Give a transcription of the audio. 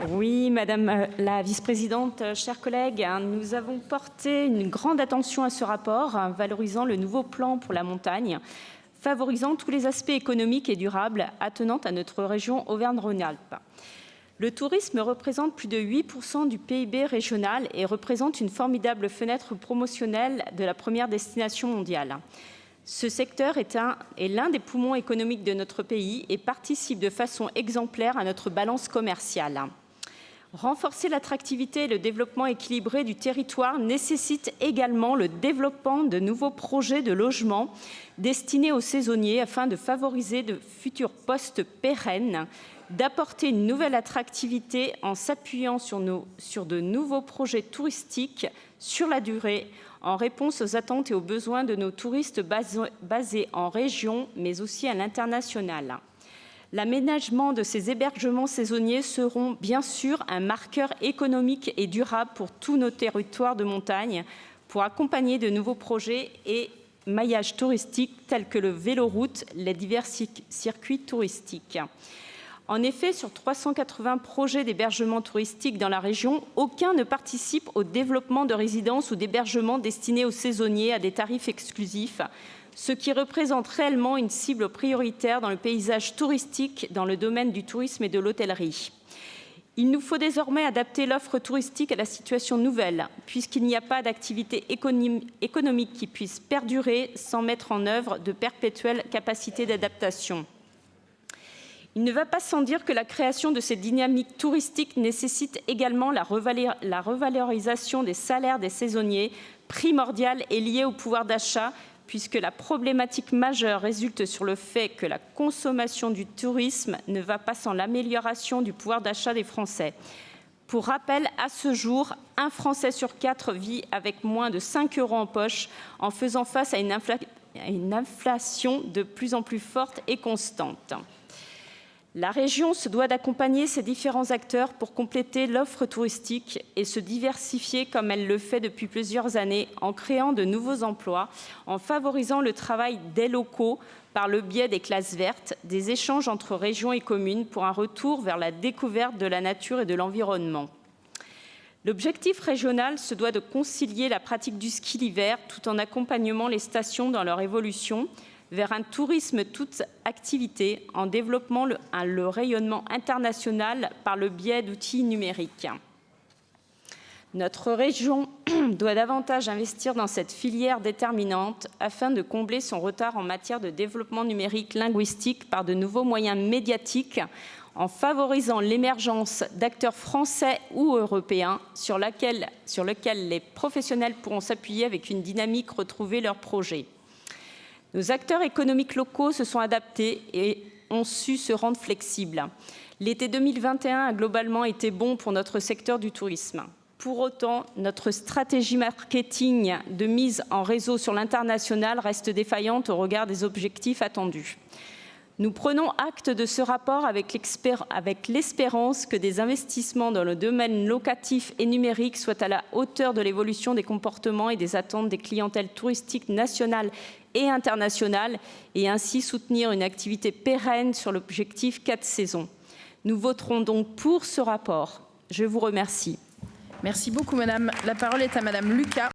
Oui, Madame la Vice-présidente, chers collègues, nous avons porté une grande attention à ce rapport, valorisant le nouveau plan pour la montagne, favorisant tous les aspects économiques et durables attenant à notre région Auvergne-Rhône-Alpes. Le tourisme représente plus de 8% du PIB régional et représente une formidable fenêtre promotionnelle de la première destination mondiale. Ce secteur est l'un des poumons économiques de notre pays et participe de façon exemplaire à notre balance commerciale. Renforcer l'attractivité et le développement équilibré du territoire nécessite également le développement de nouveaux projets de logement destinés aux saisonniers afin de favoriser de futurs postes pérennes, d'apporter une nouvelle attractivité en s'appuyant sur de nouveaux projets touristiques sur la durée, en réponse aux attentes et aux besoins de nos touristes basés en région, mais aussi à l'international. L'aménagement de ces hébergements saisonniers seront bien sûr un marqueur économique et durable pour tous nos territoires de montagne, pour accompagner de nouveaux projets et maillages touristiques tels que le véloroute, les divers circuits touristiques. En effet, sur 380 projets d'hébergement touristique dans la région, aucun ne participe au développement de résidences ou d'hébergements destinés aux saisonniers à des tarifs exclusifs, ce qui représente réellement une cible prioritaire dans le paysage touristique dans le domaine du tourisme et de l'hôtellerie. Il nous faut désormais adapter l'offre touristique à la situation nouvelle, puisqu'il n'y a pas d'activité économique qui puisse perdurer sans mettre en œuvre de perpétuelles capacités d'adaptation. Il ne va pas sans dire que la création de ces dynamiques touristiques nécessite également la revalorisation des salaires des saisonniers, primordiale et liée au pouvoir d'achat, puisque la problématique majeure résulte sur le fait que la consommation du tourisme ne va pas sans l'amélioration du pouvoir d'achat des Français. Pour rappel, à ce jour, un Français sur 4 vit avec moins de 5 € en poche, en faisant face à une inflation de plus en plus forte et constante. La région se doit d'accompagner ces différents acteurs pour compléter l'offre touristique et se diversifier comme elle le fait depuis plusieurs années en créant de nouveaux emplois, en favorisant le travail des locaux par le biais des classes vertes, des échanges entre régions et communes pour un retour vers la découverte de la nature et de l'environnement. L'objectif régional se doit de concilier la pratique du ski l'hiver tout en accompagnant les stations dans leur évolution vers un tourisme toute activité en développant le rayonnement international par le biais d'outils numériques. Notre région doit davantage investir dans cette filière déterminante afin de combler son retard en matière de développement numérique linguistique par de nouveaux moyens médiatiques en favorisant l'émergence d'acteurs français ou européens sur lesquels les professionnels pourront s'appuyer avec une dynamique retrouver leurs projets. Nos acteurs économiques locaux se sont adaptés et ont su se rendre flexibles. L'été 2021 a globalement été bon pour notre secteur du tourisme. Pour autant, notre stratégie marketing de mise en réseau sur l'international reste défaillante au regard des objectifs attendus. Nous prenons acte de ce rapport avec l'espérance que des investissements dans le domaine locatif et numérique soient à la hauteur de l'évolution des comportements et des attentes des clientèles touristiques nationales et internationales et ainsi soutenir une activité pérenne sur l'objectif 4 saisons. Nous voterons donc pour ce rapport. Je vous remercie. Merci beaucoup, madame. La parole est à madame Lucas